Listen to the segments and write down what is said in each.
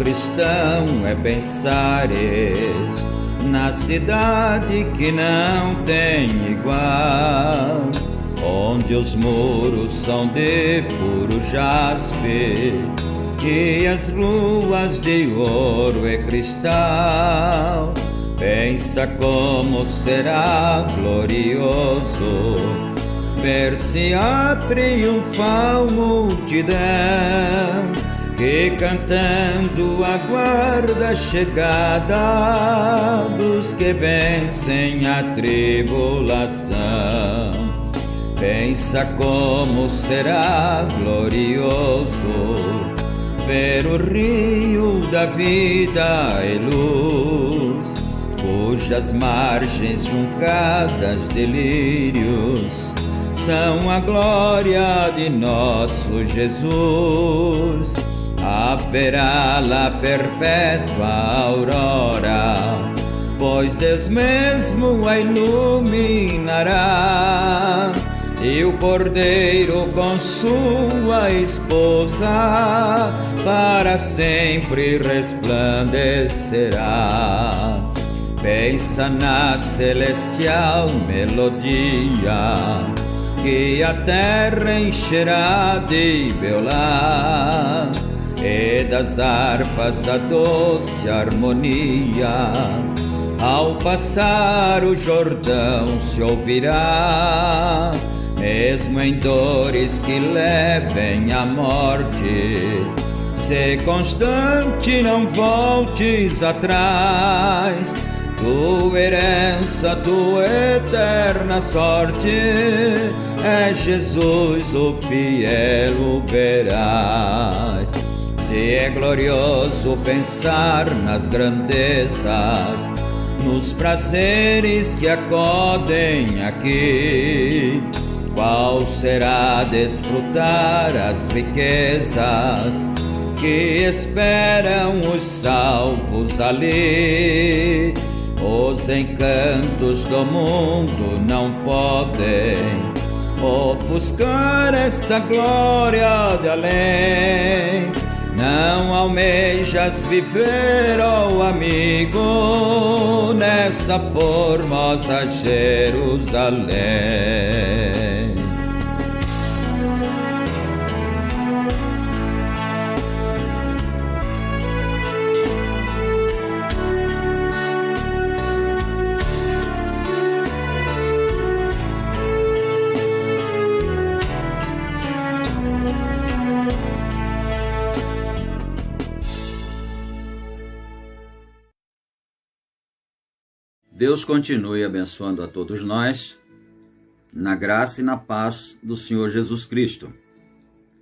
cristão é pensares na cidade que não tem igual, onde os muros são de puro jaspe e as ruas de ouro e cristal. Pensa como será glorioso ver-se a triunfal multidão, que cantando aguarda a chegada dos que vencem a tribulação. Pensa como será glorioso ver o rio da vida e luz, cujas margens juncadas de lírios são a glória de nosso Jesus. Haverá lá perpétua aurora, pois Deus mesmo a iluminará, e o Cordeiro com sua esposa para sempre resplandecerá. Pensa na celestial melodia, que a terra encherá de violar, e das harpas a doce harmonia, ao passar o Jordão se ouvirá. Mesmo em dores que levem à morte, se constante, não voltes atrás. Tua herança, tua eterna sorte, é Jesus o fiel, o verás. Se é glorioso pensar nas grandezas, nos prazeres que acodem aqui, qual será desfrutar as riquezas que esperam os salvos ali. Os encantos do mundo não podem ofuscar essa glória de além. Não almejas viver, ó amigo, nessa formosa Jerusalém. Deus continue abençoando a todos nós, na graça e na paz do Senhor Jesus Cristo.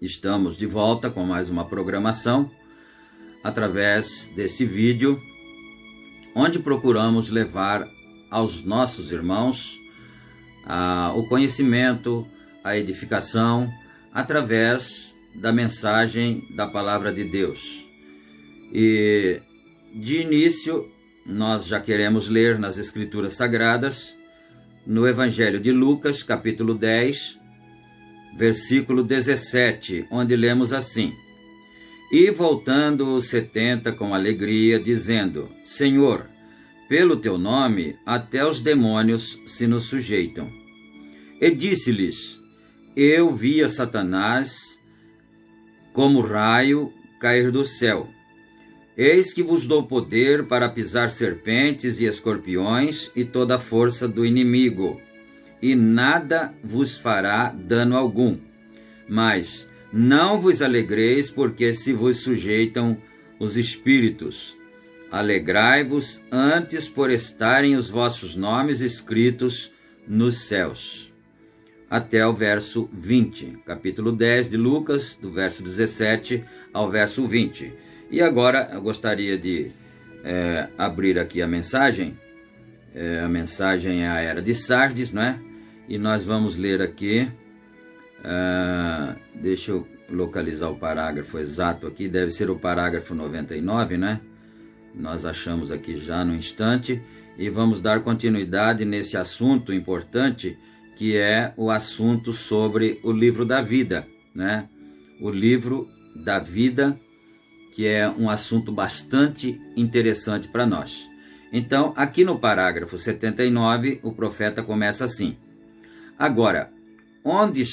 Estamos de volta com mais uma programação, através desse vídeo, onde procuramos levar aos nossos irmãos o conhecimento, a edificação, através da mensagem da Palavra de Deus. E, de início, nós já queremos ler nas Escrituras Sagradas, no Evangelho de Lucas, capítulo 10, versículo 17, onde lemos assim: E voltando os 70 com alegria, dizendo: Senhor, pelo teu nome até os demônios se nos sujeitam. E disse-lhes: Eu vi a Satanás como raio cair do céu. Eis que vos dou poder para pisar serpentes e escorpiões e toda a força do inimigo, e nada vos fará dano algum. Mas não vos alegreis, porque se vos sujeitam os espíritos. Alegrai-vos antes por estarem os vossos nomes escritos nos céus. Até o verso 20, capítulo 10 de Lucas, do verso 17 ao verso 20. E agora eu gostaria de abrir aqui a mensagem. A mensagem é a Era de Sardes, não é? E nós vamos ler aqui. Deixa eu localizar o parágrafo exato aqui. Deve ser o parágrafo 99, né? Nós achamos aqui já no instante. E vamos dar continuidade nesse assunto importante, que é o assunto sobre o livro da vida, né? O livro da vida, que é um assunto bastante interessante para nós. Então, aqui no parágrafo 79, o profeta começa assim: agora, onde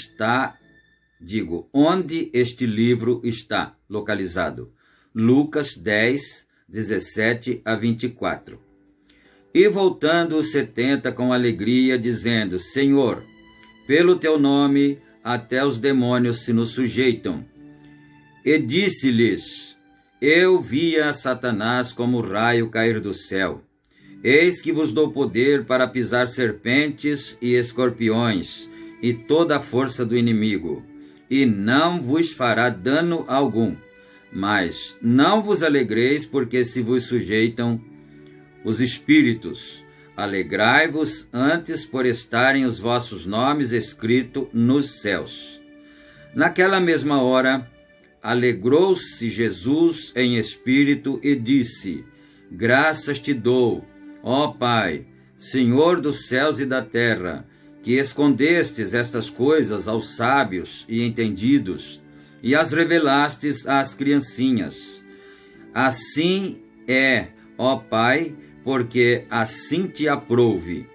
este livro está localizado? Lucas 10, 17 a 24. E voltando os 70 com alegria, dizendo: Senhor, pelo teu nome até os demônios se nos sujeitam. E disse-lhes: Eu via Satanás como raio cair do céu. Eis que vos dou poder para pisar serpentes e escorpiões, e toda a força do inimigo, e não vos fará dano algum. Mas não vos alegreis, porque se vos sujeitam os espíritos. Alegrai-vos antes por estarem os vossos nomes escritos nos céus. Naquela mesma hora, alegrou-se Jesus em espírito e disse: Graças te dou, ó Pai, Senhor dos céus e da terra, que escondestes estas coisas aos sábios e entendidos, e as revelastes às criancinhas. Assim é, ó Pai, porque assim te aprouve.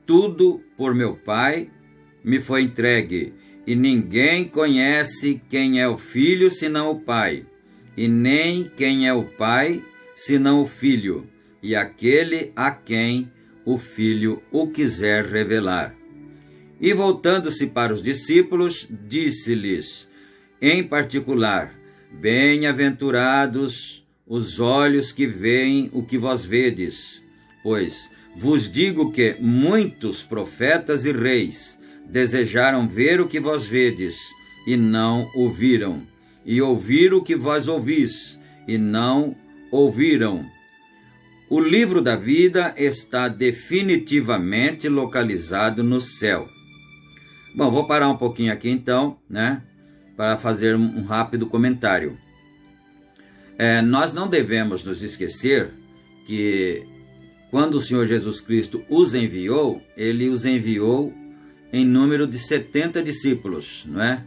Tudo por meu Pai me foi entregue, e ninguém conhece quem é o Filho senão o Pai, e nem quem é o Pai senão o Filho, e aquele a quem o Filho o quiser revelar. E voltando-se para os discípulos, disse-lhes, em particular: Bem-aventurados os olhos que veem o que vós vedes, pois vos digo que muitos profetas e reis desejaram ver o que vós vedes, e não o viram, e ouvir o que vós ouvis, e não ouviram. O livro da vida está definitivamente localizado no céu. Bom, vou parar um pouquinho aqui então, para fazer um rápido comentário. Nós não devemos nos esquecer que quando o Senhor Jesus Cristo os enviou, Ele os enviou em número de 70 discípulos, não é?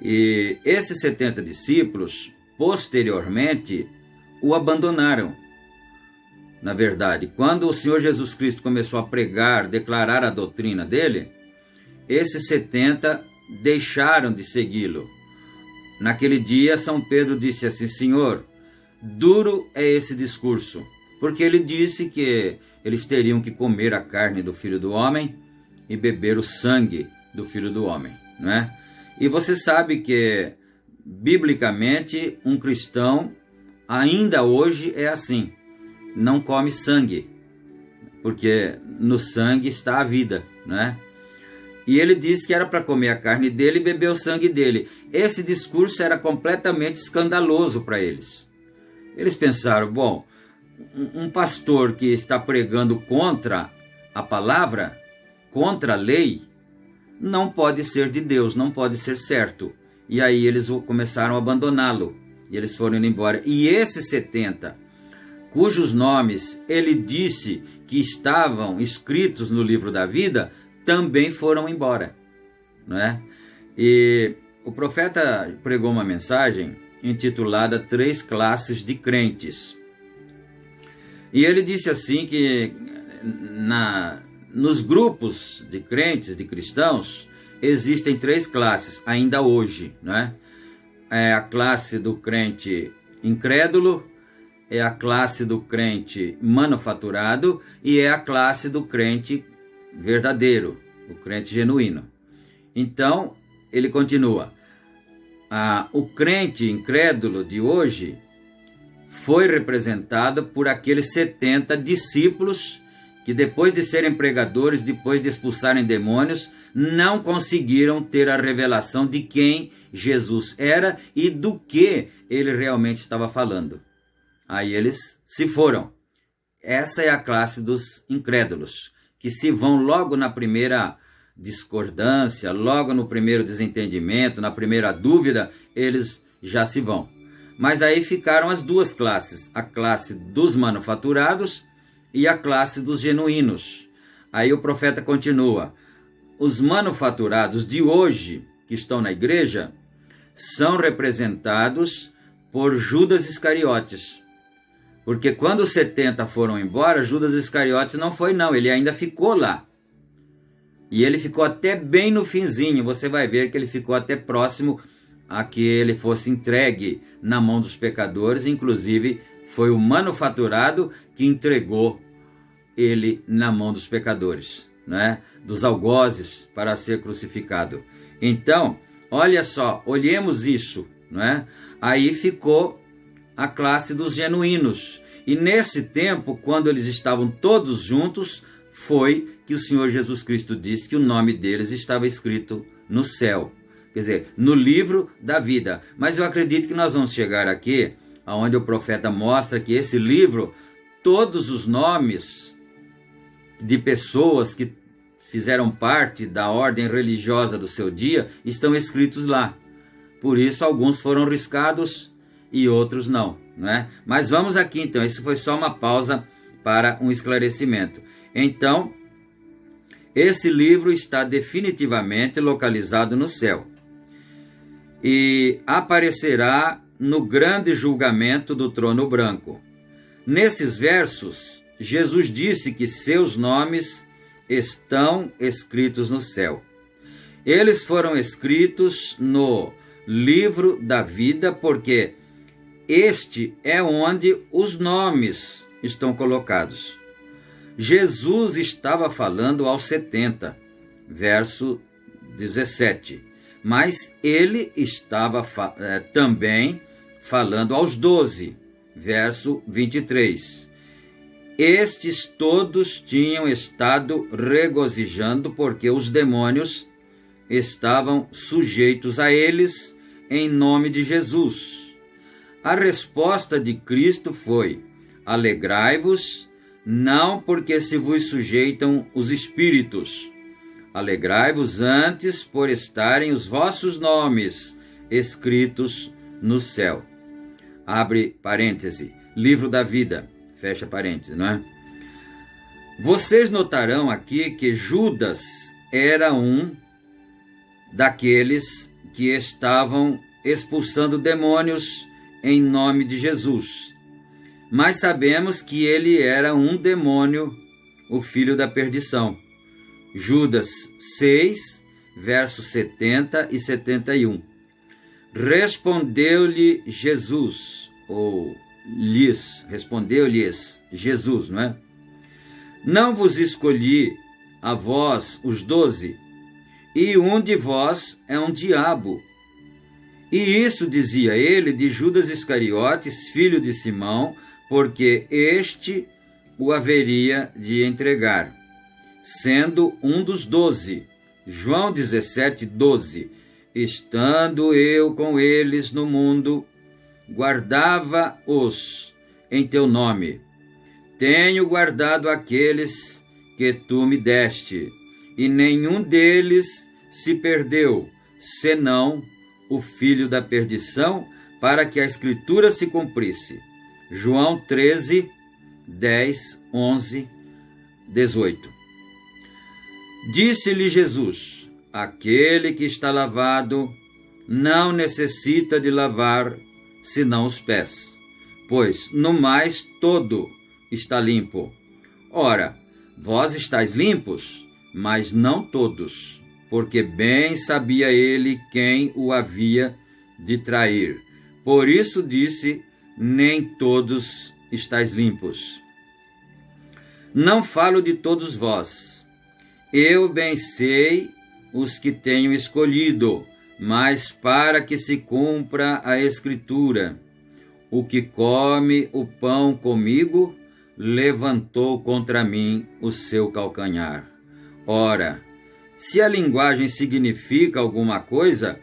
E esses 70 discípulos, posteriormente, o abandonaram. Na verdade, quando o Senhor Jesus Cristo começou a pregar, declarar a doutrina dele, esses 70 deixaram de segui-lo. Naquele dia, São Pedro disse assim: Senhor, duro é esse discurso, porque ele disse que eles teriam que comer a carne do Filho do Homem e beber o sangue do Filho do Homem, não é? E você sabe que, biblicamente, um cristão ainda hoje é assim, não come sangue, porque no sangue está a vida, não é? E ele disse que era para comer a carne dele e beber o sangue dele. Esse discurso era completamente escandaloso para eles. Eles pensaram, bom, um pastor que está pregando contra a palavra, contra a lei, não pode ser de Deus, não pode ser certo. E aí eles começaram a abandoná-lo, e eles foram indo embora. E esses 70, cujos nomes ele disse que estavam escritos no livro da vida, também foram embora, não é? E o profeta pregou uma mensagem intitulada 3 classes de crentes. E ele disse assim que nos grupos de crentes, de cristãos, existem 3 classes ainda hoje, não é? É a classe do crente incrédulo, é a classe do crente manufaturado e é a classe do crente verdadeiro, o crente genuíno. Então, ele continua: o crente incrédulo de hoje foi representado por aqueles 70 discípulos que, depois de serem pregadores, depois de expulsarem demônios, não conseguiram ter a revelação de quem Jesus era e do que ele realmente estava falando. Aí eles se foram. Essa é a classe dos incrédulos, que se vão logo na primeira discordância, logo no primeiro desentendimento, na primeira dúvida, eles já se vão. Mas aí ficaram as 2 classes, a classe dos manufaturados e a classe dos genuínos. Aí o profeta continua: os manufaturados de hoje, que estão na igreja, são representados por Judas Iscariotes. Porque quando os 70 foram embora, Judas Iscariotes não foi não, ele ainda ficou lá. E ele ficou até bem no finzinho, você vai ver que ele ficou até próximo a que ele fosse entregue na mão dos pecadores, inclusive foi o manufaturado que entregou ele na mão dos pecadores, né? Dos algozes, para ser crucificado. Então, olha só, olhemos isso, né? Aí ficou a classe dos genuínos. E nesse tempo, quando eles estavam todos juntos, foi que o Senhor Jesus Cristo disse que o nome deles estava escrito no céu. Quer dizer, no livro da vida. Mas eu acredito que nós vamos chegar aqui, onde o profeta mostra que esse livro, todos os nomes de pessoas que fizeram parte da ordem religiosa do seu dia, estão escritos lá. Por isso, alguns foram riscados e outros não, né? Mas vamos aqui então, isso foi só uma pausa para um esclarecimento. Então, esse livro está definitivamente localizado no céu e aparecerá no grande julgamento do trono branco. Nesses versos, Jesus disse que seus nomes estão escritos no céu. Eles foram escritos no livro da vida, porque este é onde os nomes estão colocados. Jesus estava falando aos 70, verso 17, mas ele estava também falando aos 12, verso 23. Estes todos tinham estado regozijando porque os demônios estavam sujeitos a eles em nome de Jesus. A resposta de Cristo foi: alegrai-vos, não porque se vos sujeitam os espíritos. Alegrai-vos antes por estarem os vossos nomes escritos no céu. Abre parêntese, livro da vida, fecha parêntese, não é? Vocês notarão aqui que Judas era um daqueles que estavam expulsando demônios em nome de Jesus. Mas sabemos que ele era um demônio, o filho da perdição. Judas 6, versos 70 e 71. Respondeu-lhe Jesus, respondeu-lhes Jesus, não é? Não vos escolhi a vós os 12, e um de vós é um diabo. E isso dizia ele de Judas Iscariotes, filho de Simão, porque este o haveria de entregar, sendo um dos 12. João 17, 12. Estando eu com eles no mundo, guardava-os em teu nome. Tenho guardado aqueles que tu me deste, e nenhum deles se perdeu, senão o filho da perdição, para que a Escritura se cumprisse. João 13, 10, 11, 18. Disse-lhe Jesus: aquele que está lavado não necessita de lavar senão os pés, pois no mais todo está limpo. Ora, vós estáis limpos, mas não todos, porque bem sabia ele quem o havia de trair. Por isso disse: nem todos estáis limpos. Não falo de todos vós. Eu bem sei os que tenho escolhido, mas para que se cumpra a Escritura: o que come o pão comigo, levantou contra mim o seu calcanhar. Ora, se a linguagem significa alguma coisa,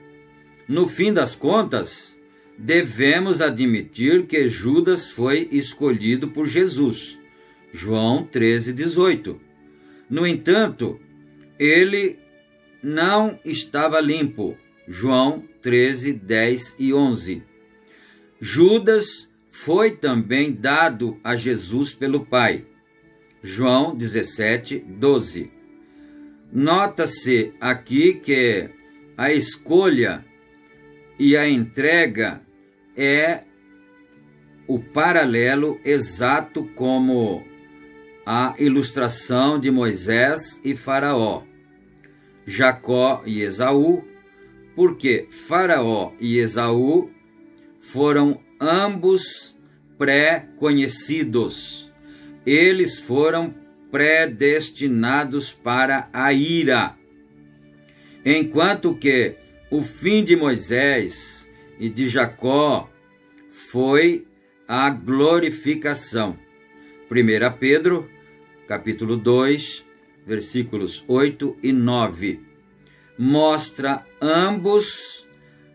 no fim das contas, devemos admitir que Judas foi escolhido por Jesus. João 13, 18. No entanto, ele não estava limpo. João 13, 10 e 11. Judas foi também dado a Jesus pelo Pai. João 17, 12. Nota-se aqui que a escolha e a entrega é o paralelo exato como a ilustração de Moisés e Faraó, Jacó e Esaú, porque Faraó e Esaú foram ambos pré-conhecidos. Eles foram predestinados para a ira, enquanto que o fim de Moisés e de Jacó foi a glorificação. 1 Pedro, capítulo 2, versículos 8 e 9, mostra ambos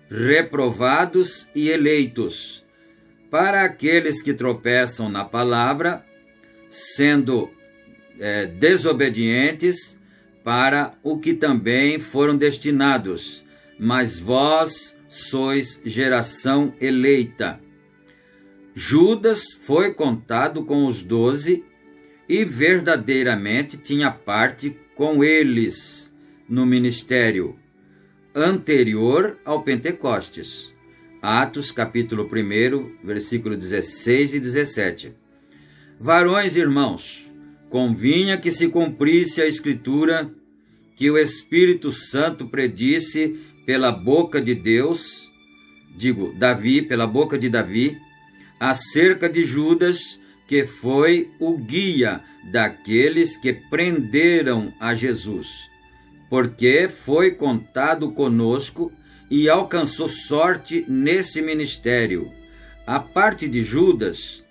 reprovados e eleitos, para aqueles que tropeçam na palavra, sendo desobedientes, para o que também foram destinados, mas vós sois geração eleita. Judas foi contado com os 12 e verdadeiramente tinha parte com eles no ministério anterior ao Pentecostes. Atos capítulo 1, versículo 16 e 17. Varões e irmãos, convinha que se cumprisse a Escritura que o Espírito Santo predisse pela boca de Deus, Davi, pela boca de Davi, acerca de Judas, que foi o guia daqueles que prenderam a Jesus, porque foi contado conosco e alcançou sorte nesse ministério. A parte de Judas,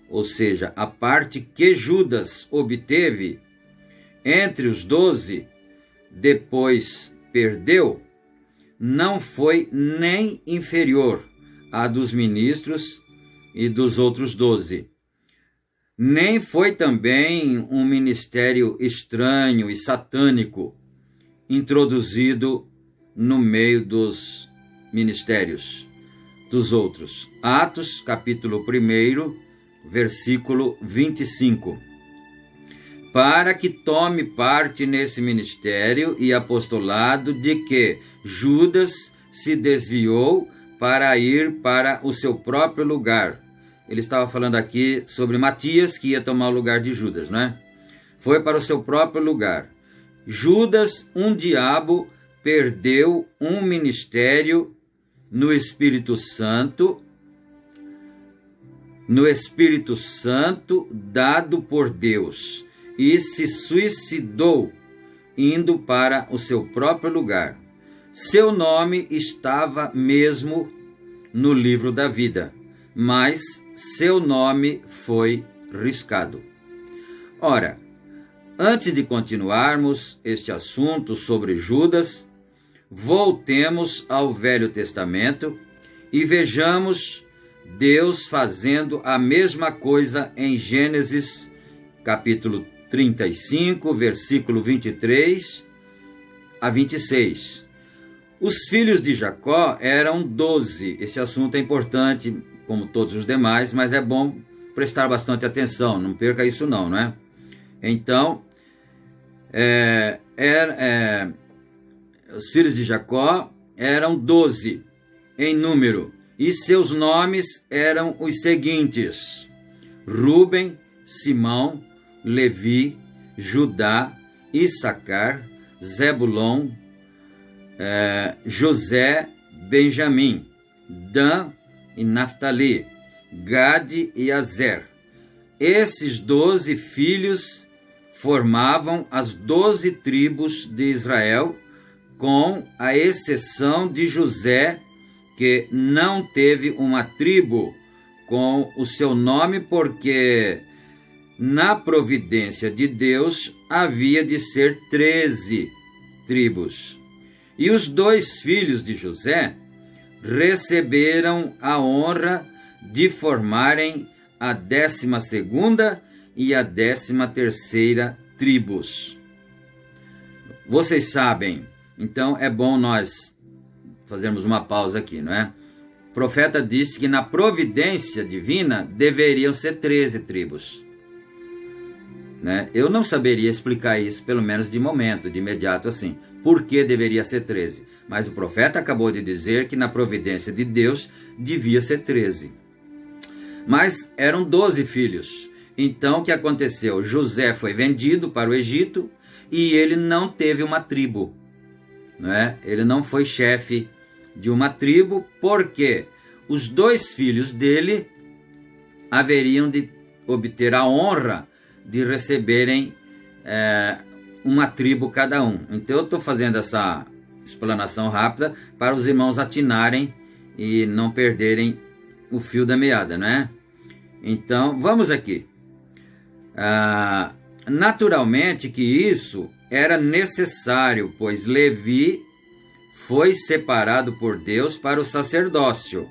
ou seja, a parte que Judas obteve entre os 12, depois perdeu, não foi nem inferior à dos ministros e dos outros 12. Nem foi também um ministério estranho e satânico introduzido no meio dos ministérios dos outros. Atos, capítulo 1, versículo 25. Para que tome parte nesse ministério e apostolado de que Judas se desviou para ir para o seu próprio lugar. Ele estava falando aqui sobre Matias, que ia tomar o lugar de Judas, não é? Foi para o seu próprio lugar. Judas, um diabo, perdeu um ministério no Espírito Santo dado por Deus, e se suicidou, indo para o seu próprio lugar. Seu nome estava mesmo no livro da vida, mas seu nome foi riscado. Ora, antes de continuarmos este assunto sobre Judas, voltemos ao Velho Testamento e vejamos Deus fazendo a mesma coisa em Gênesis, capítulo 35, versículo 23 a 26. Os filhos de Jacó eram 12. Esse assunto é importante, como todos os demais, mas é bom prestar bastante atenção, não perca isso não é? Então, os filhos de Jacó eram 12 em número, e seus nomes eram os seguintes: Rúben, Simão, Levi, Judá, Issacar, Zebulon, José, Benjamim, Dan e Naftali, Gade e Azer. Esses 12 filhos formavam as 12 tribos de Israel, com a exceção de José, que não teve uma tribo com o seu nome, porque na providência de Deus havia de ser 13 tribos. E os 2 filhos de José receberam a honra de formarem a 12ª e a 13ª tribos. Vocês sabem, então é bom nós fazermos uma pausa aqui, não é? O profeta disse que na providência divina deveriam ser 13 tribos. Né? Eu não saberia explicar isso, pelo menos de momento, de imediato assim. Por que deveria ser 13? Mas o profeta acabou de dizer que na providência de Deus devia ser 13. Mas eram 12 filhos. Então o que aconteceu? José foi vendido para o Egito e ele não teve uma tribo, né? Ele não foi chefe de uma tribo, porque os 2 filhos dele haveriam de obter a honra de receberem uma tribo cada um. Então eu estou fazendo essa explanação rápida para os irmãos atinarem e não perderem o fio da meada, né? Então vamos aqui. Naturalmente que isso era necessário, pois Levi foi separado por Deus para o sacerdócio.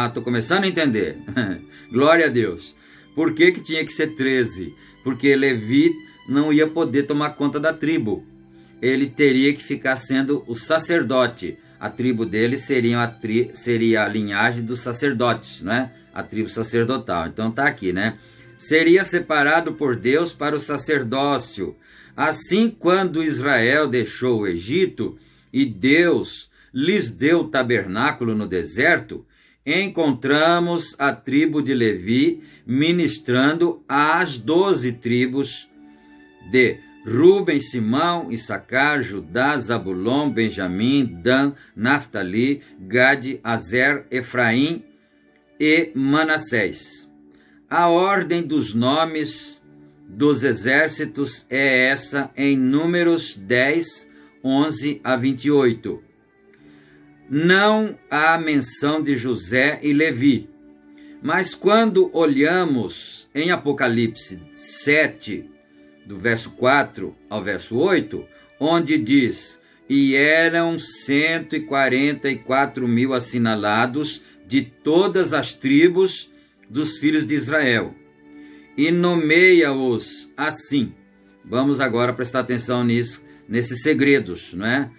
Estou começando a entender. Glória a Deus. Por que tinha que ser 13? Porque Levi não ia poder tomar conta da tribo. Ele teria que ficar sendo o sacerdote. A tribo dele seria a linhagem dos sacerdotes, né? A tribo sacerdotal. Então está aqui, né? Seria separado por Deus para o sacerdócio. Assim, quando Israel deixou o Egito e Deus lhes deu o tabernáculo no deserto, encontramos a tribo de Levi ministrando às 12 tribos de Ruben, Simão, Issacar, Judá, Zabulon, Benjamim, Dan, Naftali, Gade, Azer, Efraim e Manassés. A ordem dos nomes dos exércitos é essa em Números 10, 11 a 28. Não há menção de José e Levi, mas quando olhamos em Apocalipse 7, do verso 4 ao verso 8, onde diz: e eram 144.000 assinalados de todas as tribos dos filhos de Israel, e nomeia-os assim. Vamos agora prestar atenção nisso, nesses segredos, não é?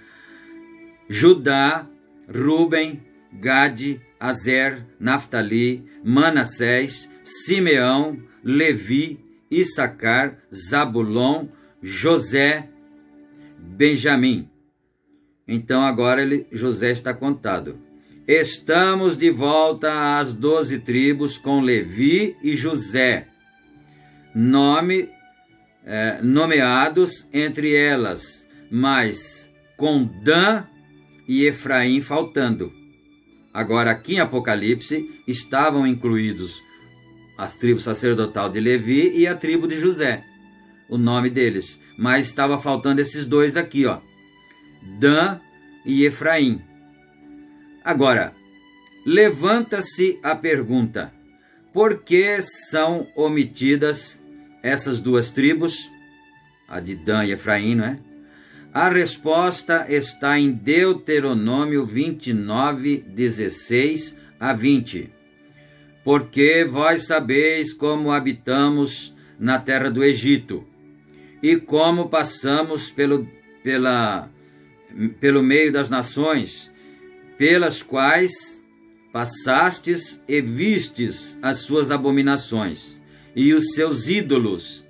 Judá, Ruben, Gade, Azer, Naftali, Manassés, Simeão, Levi, Issacar, Zabulon, José, Benjamim. Então agora José está contado. Estamos de volta às 12 tribos com Levi e José, nomeados entre elas, mas com Dan e Efraim faltando. Agora aqui em Apocalipse estavam incluídos a tribo sacerdotal de Levi e a tribo de José, o nome deles, mas estava faltando esses 2 aqui, ó, Dan e Efraim. Agora, levanta-se a pergunta: por que são omitidas essas 2 tribos, a de Dan e Efraim, não é? A resposta está em Deuteronômio 29, 16 a 20. Porque vós sabeis como habitamos na terra do Egito, e como passamos pelo meio das nações, pelas quais passastes e vistes as suas abominações, e os seus ídolos,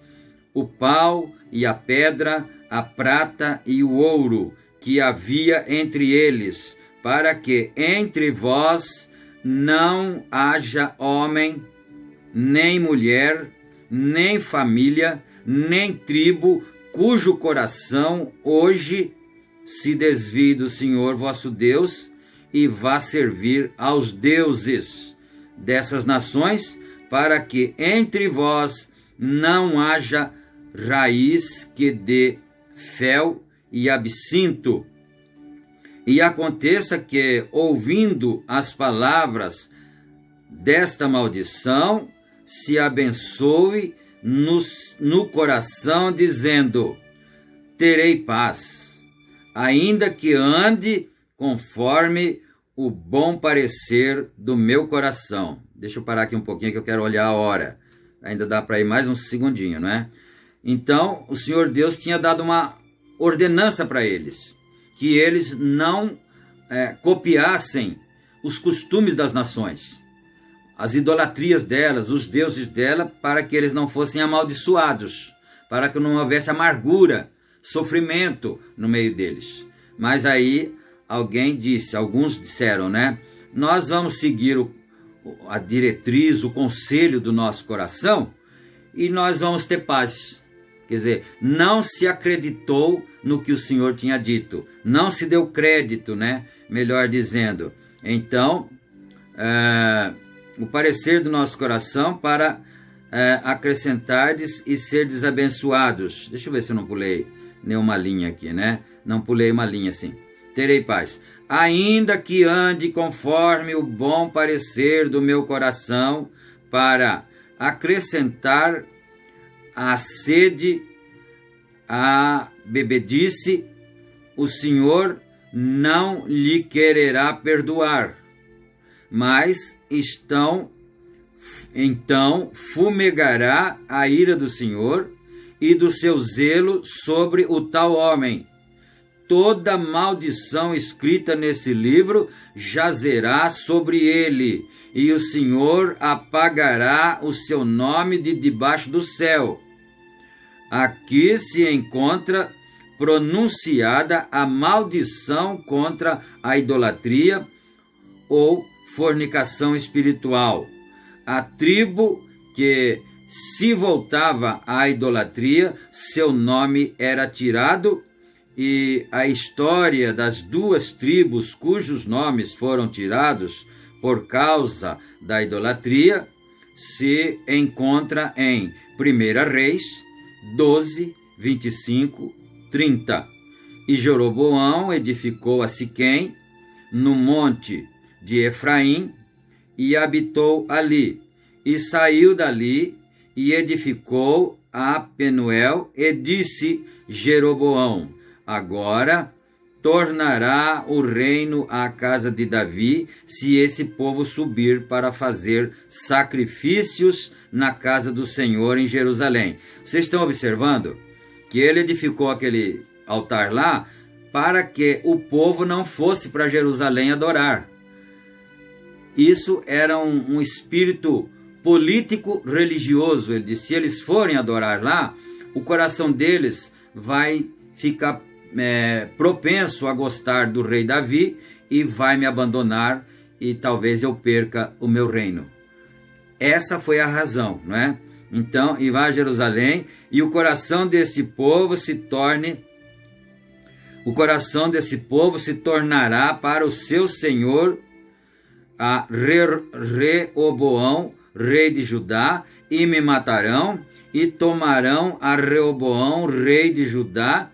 o pau e a pedra, a prata e o ouro, que havia entre eles, para que entre vós não haja homem, nem mulher, nem família, nem tribo, cujo coração hoje se desvie do Senhor vosso Deus, e vá servir aos deuses dessas nações, para que entre vós não haja raiz que dê fel e absinto. E aconteça que, ouvindo as palavras desta maldição, se abençoe no coração, dizendo: terei paz, ainda que ande conforme o bom parecer do meu coração. Deixa eu parar aqui um pouquinho que eu quero olhar a hora. Ainda dá para ir mais um segundinho, não é? Então, o Senhor Deus tinha dado uma ordenança para eles, que eles não copiassem os costumes das nações, as idolatrias delas, os deuses dela, para que eles não fossem amaldiçoados, para que não houvesse amargura, sofrimento no meio deles. Mas aí alguns disseram, né? Nós vamos seguir a diretriz, o conselho do nosso coração, e nós vamos ter paz. Quer dizer, não se acreditou no que o Senhor tinha dito, não se deu crédito, né? Melhor dizendo. Então, o parecer do nosso coração para acrescentardes e serdes abençoados. Deixa eu ver se eu não pulei nenhuma linha aqui, né? Não pulei uma linha assim. Terei paz. Ainda que ande conforme o bom parecer do meu coração, para acrescentar a sede, a bebedice, o Senhor não lhe quererá perdoar, mas então fumegará a ira do Senhor e do seu zelo sobre o tal homem. Toda maldição escrita nesse livro jazerá sobre ele, e o Senhor apagará o seu nome de debaixo do céu. Aqui se encontra pronunciada a maldição contra a idolatria ou fornicação espiritual. A tribo que se voltava à idolatria, seu nome era tirado, e a história das duas tribos cujos nomes foram tirados por causa da idolatria se encontra em 1 Reis 12, 25, 30. E Jeroboão edificou a Siquém, no monte de Efraim, e habitou ali. E saiu dali e edificou a Penuel, e disse Jeroboão: agora tornará o reino à casa de Davi, se esse povo subir para fazer sacrifícios na casa do Senhor em Jerusalém. Vocês estão observando que ele edificou aquele altar lá para que o povo não fosse para Jerusalém adorar. Isso era um espírito político-religioso. Ele disse: se eles forem adorar lá, o coração deles vai ficar propenso a gostar do rei Davi e vai me abandonar, e talvez eu perca o meu reino. Essa foi a razão, não é? Então, e vá a Jerusalém, e o coração desse povo se tornará para o seu senhor, a Reoboão, rei de Judá, e me matarão, e tomarão a Reoboão, rei de Judá,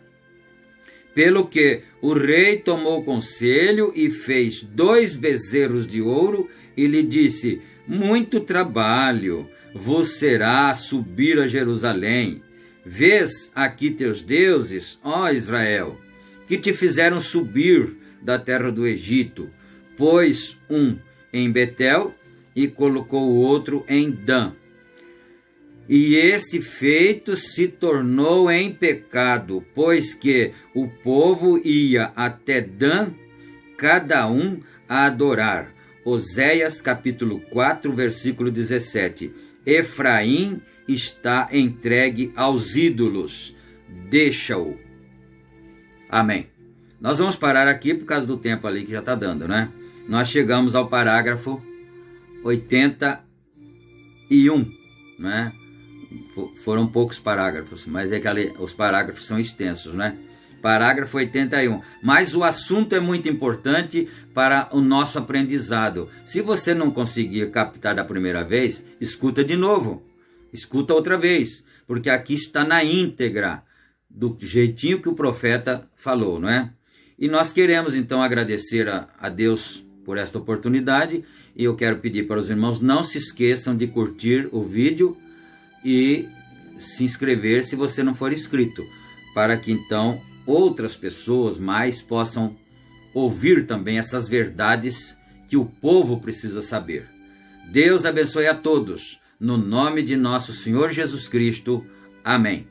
pelo que o rei tomou conselho e fez 2 bezerros de ouro, e lhe disse: muito trabalho vos será subir a Jerusalém. Vês aqui teus deuses, ó Israel, que te fizeram subir da terra do Egito. Pôs um em Betel e colocou o outro em Dan. E esse feito se tornou em pecado, pois que o povo ia até Dan, cada um a adorar. Oséias capítulo 4, versículo 17. Efraim está entregue aos ídolos, deixa-o. Amém. Nós vamos parar aqui por causa do tempo ali que já está dando, né? Nós chegamos ao parágrafo 81, né? Foram poucos parágrafos, mas é que os parágrafos são extensos, né? Parágrafo 81. Mas o assunto é muito importante para o nosso aprendizado. Se você não conseguir captar da primeira vez, escuta de novo. Escuta outra vez, porque aqui está na íntegra, do jeitinho que o profeta falou, não é? E nós queremos então agradecer a Deus por esta oportunidade, e eu quero pedir para os irmãos, não se esqueçam de curtir o vídeo e se inscrever se você não for inscrito, para que então outras pessoas mais possam ouvir também essas verdades que o povo precisa saber. Deus abençoe a todos, no nome de nosso Senhor Jesus Cristo. Amém.